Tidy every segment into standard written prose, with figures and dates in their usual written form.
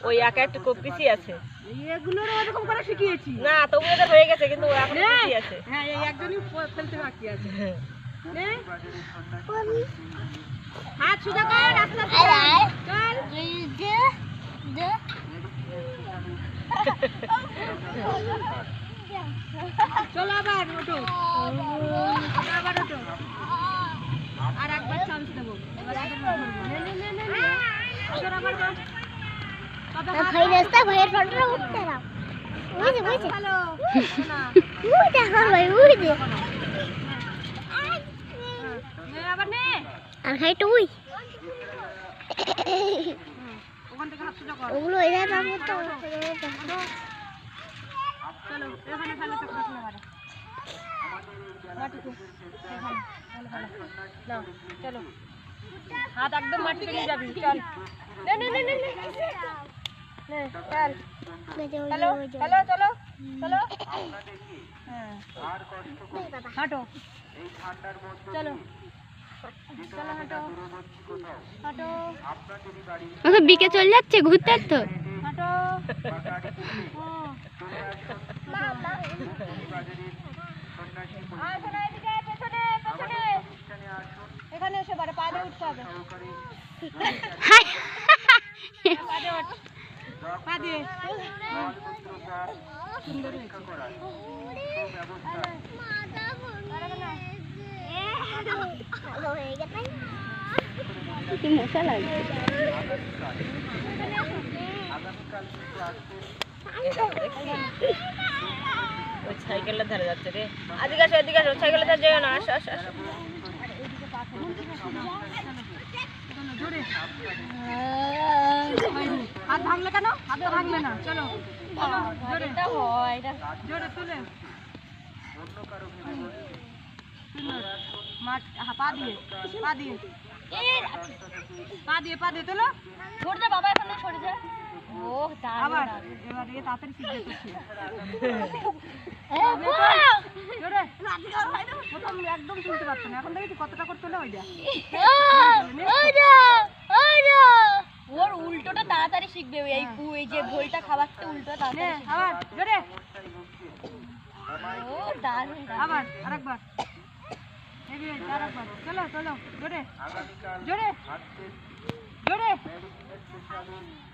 ওই একা একটু কপিসি আছে। এগুলোর ওরকম করে শিখিয়েছি না তবু এদের হয়ে গেছে কিন্তু এখন কপিসি আছে। হ্যাঁ এই একজনই ফেলতে বাকি আছে। নে হাত সুদা কর আস্তে আস্তে চল চলো আবার ওঠো আবার ওঠো আর একবার চান্স দেবো এবার আবার ভাই রাস্তা ভাইয়ের ফটোটা উঠতে দাও ওই যে ভালো ওই দেখো ভাই ওই যে আবার নে আর খাইটা ওই ওখান থেকে হাত সোজা কর ওগুলো এরা যাবো তো চলো এখানে ফেলে চক্কর না মারে মাটিতে না চলো হাত একদম মাটিতে নিয়ে যাবি চল নে নে নে নে নে চল হ্যালো হ্যালো চলো চলো হ্যাঁ হাঁটো চলো চলো হাঁটো হাঁটো বিকে চলে যাচ্ছে ঘুরতে তো হাঁটো এখানে এসে বারে পা দিয়ে উঠতে হবে পা দিয়ে সুন্দর কি মজা লাগছে ওই সাইকেলের ধারে যাচ্ছে রে। এদিকে আসো এদিকে আসো সাইকেলের ধারে যেও না। আসো আসো আসো হাত ভাঙলে কেন হাত ভাঙলে না চলো জোরে তুলে পা দিয়ে পা দিয়ে পা দিয়ে পা দিয়ে তোলো সরে যা বাবা এখন সরে যা ও আবার এবার এ তাড়াতাড়ি শিখবে জোরে প্রথম একদম তুলতে পারতো না এখন দেখি কতটা করে তোলে ওইটা ওর উল্টোটা তাড়াতাড়ি শিখবে এই এই যে ভোলটা খাওয়াতে উল্টো তাড়াতাড়ি আবার জোরে ও দারুণ আবার আরেকবার আরেকবার চলো চলো জোরে জোরে জোরে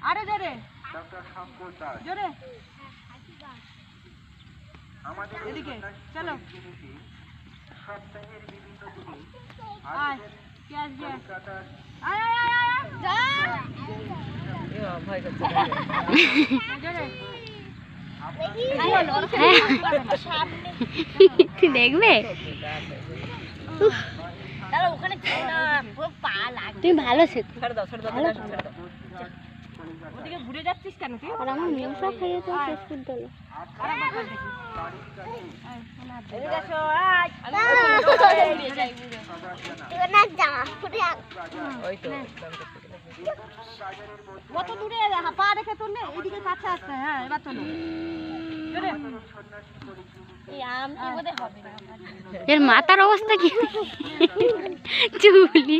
আরে জোরে জোরে এদিকে চলো আয় কে আসবে আয় আয় আয় আয় যা ভয় করছে জোরে দেখবে তাহলে ওখানে না পুরো পা লাগবে। তুমি ভালো শেখো ছেড়ে দাও ছেড়ে দাও ছেড়ে দাও। ওদিকে ঘুরে যাচ্ছিস কেন তুই আর আমার মেয়ে সব খাইয়ে তো শেষ করে দিল আরেকবার কর দেখি এদিকে আসো আয় ওই তো কত দূরে পা রেখে তুললে এইদিকে কাছে আসতে হ্যাঁ এবার তোলো জোরে এর মাথার অবস্থা কি চুলি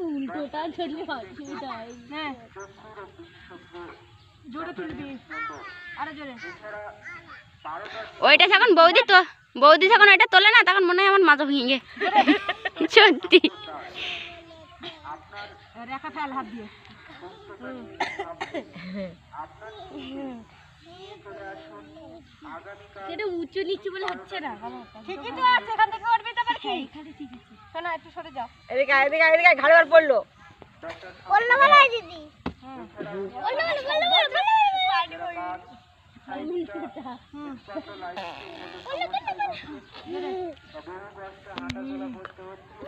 উল্টোটা চললে হ্যাঁ জোরে তুলবি আরে জোরে ওইটা যখন বৌদি যখন ওইটা তোলে না তখন মনে হয় আমার মাথা ভেঙে সত্যি রেখা ফেল হাত দিয়ে সেটা উঁচু নিচু বলে হচ্ছে না ঠিকই তো আছে এখান থেকে উঠবি তো কি এখানে ঠিক আছে শোনা একটু সরে যাও এদিকে এদিকে এদিকে ঘাড় ঘাড় পড়লো বললো বলো দিদি বললো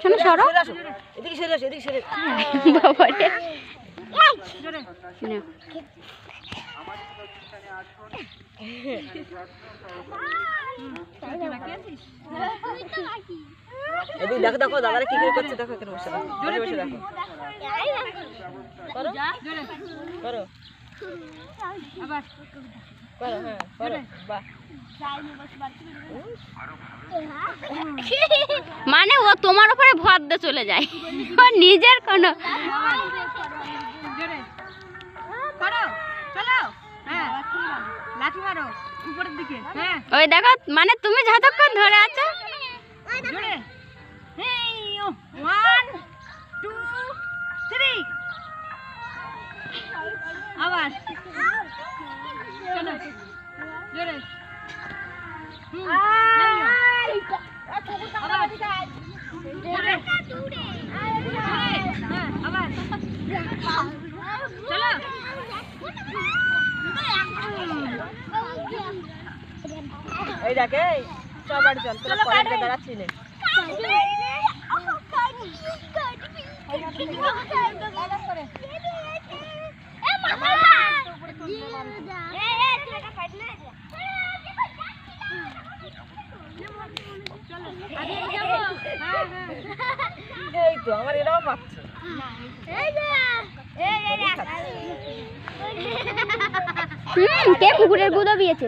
শোনো সরো এদিকে সরে আসো এদিকে সরে বাবা রে এদিকে দেখো দেখো দাদারা কি করে করছে দেখো এখানে বসে বসে বসে দেখো করো করো আবার করো হ্যাঁ করো বাহ মানে ও তোমার উপরে ভর দিয়ে চলে যায়, ও নিজের কোনো জোরে করো, চলো। হ্যাঁ, লাঠি মারো উপরের দিকে। হ্যাঁ, ওই দেখো, মানে তুমি যতক্ষণ ধরে আছো। জোরে। এই 1 2 3 আবার চলো জোরে। আবার জোরে। হ্যাঁ, আবার চলো। এই দেখে চল বাড়ি চল, তোরা কলেজে দাঁড়াচ্ছি না। এই তো আমার এটাও পাচ্ছে। কে কুকুরের গুঁদো দিয়েছে?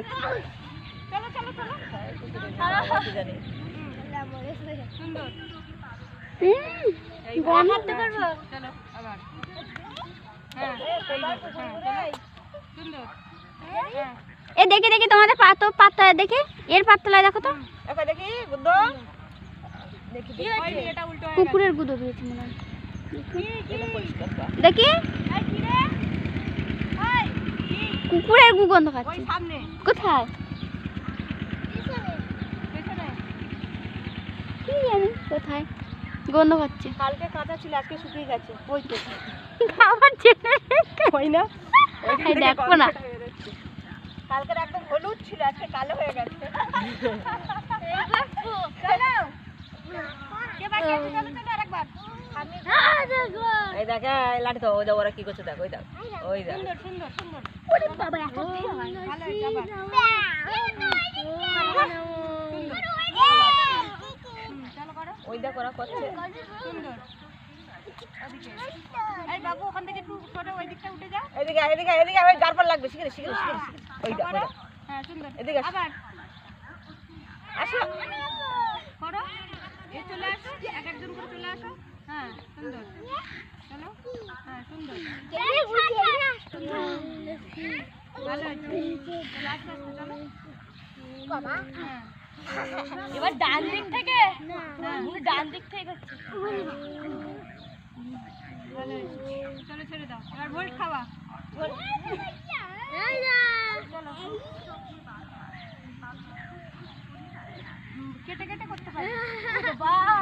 জানি সুন্দর। চলো আবার। হ্যাঁ, সুন্দর। হ্যাঁ, এ দেখি দেখি তোমাদের পাত্তা দেখি, এর পাত্তালায় দেখো তো। এখন দেখি বুদ্ধ দেখি দেখি এটা উল্টো হয়ে কুকুরের গুঁদো দিয়েছে মনে হয়। এটা পরিষ্কার কর। দেখি কুকুরের গু গন্ধ ওই খাচ্ছি। সামনে কোথায়? পেছনে। কি জানি কোথায় গন্ধ খাচ্ছে। কালকে কাঁচা ছিল, আজকে শুকিয়ে গেছে। ওই তো আবার ছেলে ওই না, এই দেখো না। কালকের একদম হলুদ ছিল, আজকে কালো হয়ে গেছে। চলো কে বাকি আছে? চলো চলো আরেকবার। এই দেখ এই লাঠি তো, ওই দেখ ওরা কি করছে, দেখ ওই দেখ ওই দেখ। সুন্দর সুন্দর সুন্দর। বাবা এত ভালো হয়েছে আবার। চলো করো। ওই দেখ ওরা করছে। সুন্দর। ওদিকে। এই বাবু ওখান থেকে একটু সরে ওই দিকটা উঠে যাও। এদিকে এদিকে এদিকে, ওই গারপার লাগবে, শিখে শিখে শিখে। ওই দেখ ওই দেখ। হ্যাঁ সুন্দর। এদিকে আসো। আবার আসো করো। এ চলে আসো, এক একজন করে চলে আসো। হ্যাঁ সুন্দর। চলো। হ্যাঁ সুন্দর। ভালো হয়েছে। চলো আস্তে আস্তে চলো। হ্যাঁ এবার ডান দিক থেকে, ডান দিক থেকে করছে। ভালো হয়েছে। চলো ছেড়ে দাও। এবার ভোল্ট খাওয়া। কেটে কেটে করতে পারো।